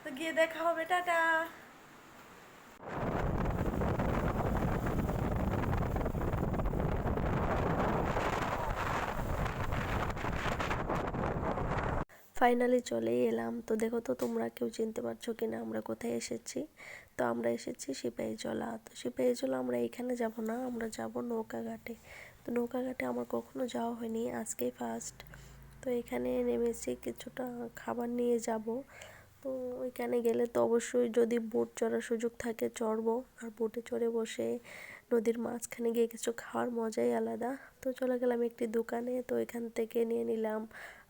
তো গিয়ে দেখা হবে, টাটা। ফাইনালি চলেই এলাম। তো দেখো তো তোমরা কেউ চিনতে পারছো কিনা আমরা কোথায় এসেছি। তো আমরা এসেছি সিপাহীজলা। তো সিপাহীজলা আমরা এখানে যাব না, আমরা যাব নৌকাঘাটে। তো নৌকাঘাটে আমার কখনো যাওয়া হয়নি, আজকেই ফার্স্ট। তো এখানে নেমেছি, কিছুটা খাবার নিয়ে যাব। তো ওইখানে গেলে তো অবশ্যই যদি বোট চড়ার সুযোগ থাকে চড়বো, আর বোটে চড়ে বসে নদীর মাঝখানে গিয়ে কিছু খাওয়ার মজাই আলাদা। তো চলে গেলাম একটি দোকানে, তো এখান থেকে নিয়ে নিলাম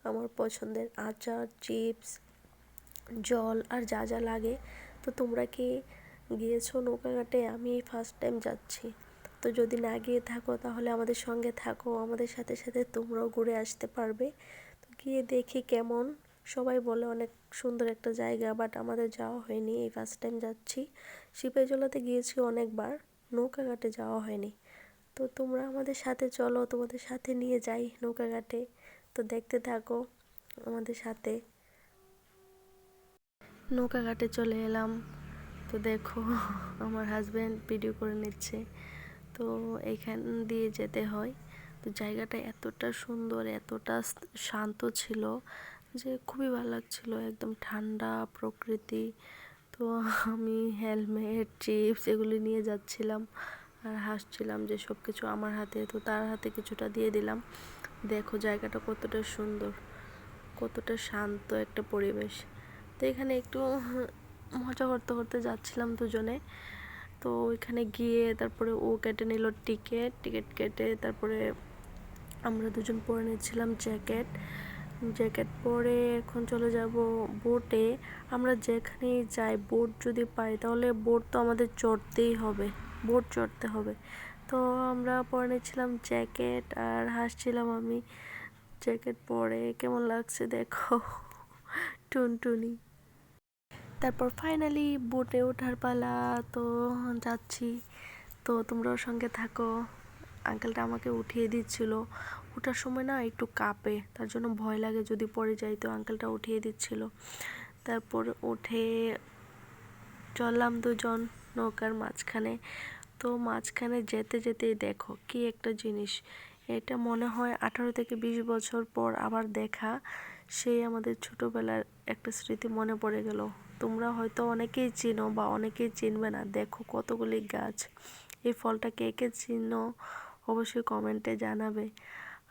আমার পছন্দের আচার, চিপস, জল আর যা যা লাগে। তো তোমরা কি গিয়েছো নৌকাঘাটে? আমি ফার্স্ট টাইম যাচ্ছি। তো যদি না গিয়ে থাকো তাহলে আমাদের সঙ্গে থাকো, আমাদের সাথে সাথে তোমরাও ঘুরে আসতে পারবে। তো গিয়ে দেখি কেমন। সবাই বলে অনেক সুন্দর একটা জায়গা, বাট আমাদের যাওয়া হয়নি, এই ফার্স্ট টাইম যাচ্ছি। সিপাহীজলাতে গিয়েছি অনেকবার, নৌকাঘাটে যাওয়া হয়নি। তো তোমরা আমাদের সাথে চলো, তোমাদের সাথে নিয়ে যাই নৌকাঘাটে। তো দেখতে থাকো আমাদের সাথে। নৌকাঘাটে চলে এলাম। তো দেখো আমার হাজব্যান্ড ভিডিও করে নিচ্ছে। তো এইখান দিয়ে যেতে হয়। তো জায়গাটা এতটা সুন্দর, এতটা শান্ত ছিল যে খুবই ভালো লাগছিল, একদম ঠান্ডা প্রকৃতি। তো আমি হেলমেট, চিপস এগুলি নিয়ে যাচ্ছিলাম আর হাসছিলাম যে সব কিছু আমার হাতে। তো তার হাতে কিছুটা দিয়ে দিলাম। দেখো জায়গাটা কতটা সুন্দর, কতটা শান্ত একটা পরিবেশ। তো এখানে একটু মজা করতে করতে যাচ্ছিলাম দুজনে। তো ওইখানে গিয়ে তারপরে ও কেটে নিল টিকিট, টিকিট কেটে তারপরে আমরা দুজন পরে নিচ্ছিলাম জ্যাকেট। জ্যাকেট পরে এখন চলে যাব বোটে। আমরা যেখানেই যাই বোট যদি পাই তাহলে বোট তো আমাদের চড়তেই হবে, বোট চড়তে হবে। তো আমরা পরে নিচ্ছিলাম জ্যাকেট আর হাসছিলাম আমি। জ্যাকেট পরে কেমন লাগছে দেখো, টুনটুনি। তারপর ফাইনালি বোটে ওঠার পালা। তো যাচ্ছি, তো তোমরাও সঙ্গে থাকো। আঙ্কেলটা আমাকে উঠিয়ে দিচ্ছিল। ওঠার সময় না একটু কাঁপে, তার জন্য ভয় লাগে যদি পড়ে যাই। তো আঙ্কেলটা উঠিয়ে দিচ্ছিল। তারপর উঠে চললাম দুজন নৌকার মাঝখানে। তো মাঝখানে যেতে যেতেই দেখো কি একটা জিনিস, এটা মনে হয় 18 থেকে 20 বছর পর আবার দেখা। সেই আমাদের ছোটবেলার একটা স্মৃতি মনে পড়ে গেল। তোমরা হয়তো অনেকেই চিনো বা অনেকেই চিনবে না। দেখো কতগুলি গাছ। এই ফলটা কে কে চিনো অবশ্যই কমেন্টে জানাবে।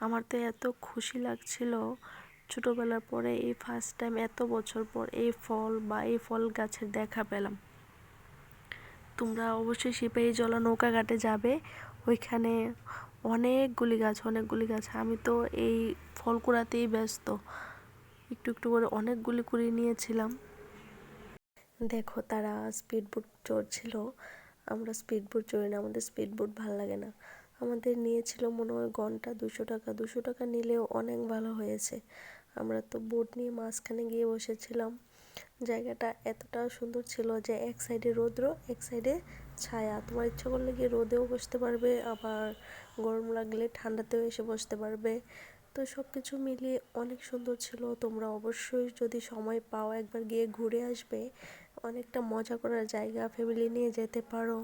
আমার তো এত খুশি লাগছিল, ছোটবেলার পরে এই ফার্স্ট টাইম এত বছর পর এই ফল বা এই ফল গাছের দেখা পেলাম। তোমরা অবশ্যই সিপাহীজলা নৌকাঘাটে যাবে, ওইখানে অনেকগুলি গাছ। আমি তো এই ফল কুড়াতেই ব্যস্ত, একটু একটু করে অনেকগুলি কুড়িয়ে নিয়েছিলাম। দেখো তারা স্পিড বোট চড়ছিল, আমরা স্পিড বোট চড়ি না, আমাদের স্পিড বোট ভালো লাগে না। আমাদের নিয়েছিল মনে হয় ঘন্টা 200 টাকা। 200 টাকা নিলেও অনেক ভালো হয়েছে। আমরা তো বোট নিয়ে মাঝখানে গিয়ে বসেছিলাম। জায়গাটা এতটা সুন্দর ছিল যে এক সাইডে রৌদ্র, এক সাইডে ছায়া। তোমার ইচ্ছা করলে গিয়ে রোদেও বসতে পারবে, আবার গরম লাগলে ঠান্ডাতেও এসে বসতে পারবে। তো সব কিছু মিলিয়ে অনেক সুন্দর ছিল। তোমরা অবশ্যই যদি সময় পাও একবার গিয়ে ঘুরে আসবে। অনেকটা মজা করার জায়গা, ফ্যামিলি নিয়ে যেতে পারো।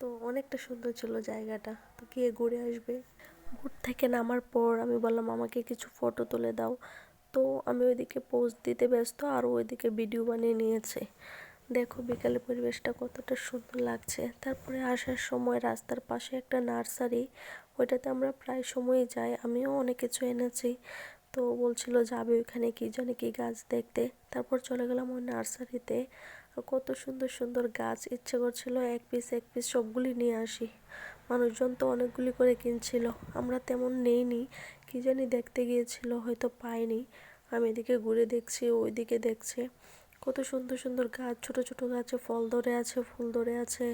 তো অনেকটা সুন্দর ছিল জায়গাটা, তো গিয়ে ঘুরে আসবে। বোট থেকে নামার পর আমি বললাম আমাকে কিছু ফটো তুলে দাও। তো আমি ওইদিকে পোজ দিতে ব্যস্ত আর ওইদিকে ভিডিও বানিয়ে নিয়েছে। দেখো বিকালে পরিবেশটা কতটা সুন্দর লাগছে। তারপরে আসার সময় রাস্তার পাশে একটা নার্সারি, ওইটাতে আমরা প্রায় সময়ই যাই, আমিও অনেক কিছু এনেছি। তো বলছিল যাবে ওইখানে কি জানি কি গাছ দেখতে। তারপর চলে গেলাম ওই নার্সারিতে। আর কত সুন্দর সুন্দর গাছ, ইচ্ছে করছিল এক পিস এক পিস সবগুলি নিয়ে আসি। মানুষজন তো অনেকগুলি করে কিনছিল, আমরা তেমন নেইনি, কি জানি দেখতে গিয়েছিল হয়তো পাইনি। আমি এদিকে ঘুরে দেখছি, ওইদিকে দেখছে। কত সুন্দর সুন্দর গাছ, ছোট ছোট গাছে ফল ধরে আছে, ফুল ধরে আছে।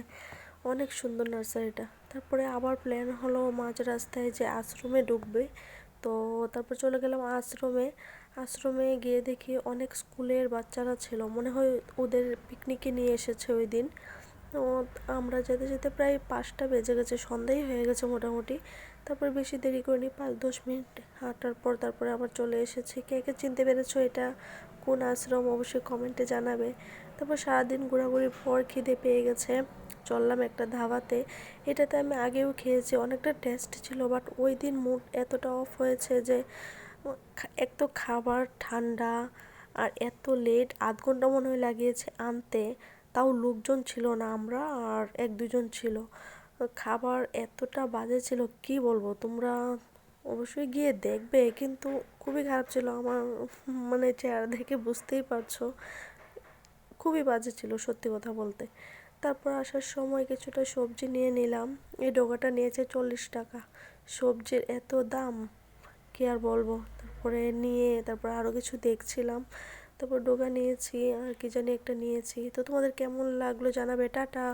অনেক সুন্দর নার্সারিটা। তারপরে আবার প্ল্যান হলো মাঝ রাস্তায় যে আশ্রমে ঢুকবে। তো তারপর চলে গেলাম আশ্রমে। আশ্রমে গিয়ে দেখি অনেক স্কুলের বাচ্চারা ছিল, মনে হয় ওদের পিকনিকে নিয়ে এসেছে ওই দিন। তো আমরা যেতে যেতে প্রায় 5টা বেজে গেছে, সন্ধ্যাই হয়ে গেছে মোটামুটি। তারপর বেশি দেরি করিনি, 5-10 মিনিট হাঁটার পর তারপরে আবার চলে এসেছি। কে কে চিনতে পেরেছো এটা কোন আশ্রম অবশ্যই কমেন্টে জানাবে। তারপর সারাদিন ঘোরাঘুরির পর খিদে পেয়ে গেছে, চললাম একটা ধাবাতে। এটাতে আমি আগেও খেয়েছি, অনেকটা টেস্ট ছিল, বাট ওই দিন মুড এতটা অফ হয়েছে যে এক তো খাবার ঠান্ডা আর এত লেট, 0.5 ঘন্টা মনে হয় লাগিয়েছে আনতে, তাও লোকজন ছিল না, আমরা আর 1-2 জন ছিল। খাবার এতটা বাজে ছিল কি বলবো, তোমরা অবশ্যই গিয়ে দেখবে, কিন্তু খুবই খারাপ ছিল। আমার মানে চেহারা দেখে বুঝতেই পারছো, খুবই বাজে ছিল সত্যি কথা বলতে। তারপর আসার সময় কিছুটা সবজি নিয়ে নিলাম, এই ডোগাটা নিয়েছে 40 টাকা। সবজির এত দাম কি আর বলবো। তারপরে নিয়ে তারপর আরও কিছু দেখছিলাম, তারপর ডোগা নিয়েছি আর কি জানি একটা নিয়েছি। তো তোমাদের কেমন লাগলো জানাবে। টাটা।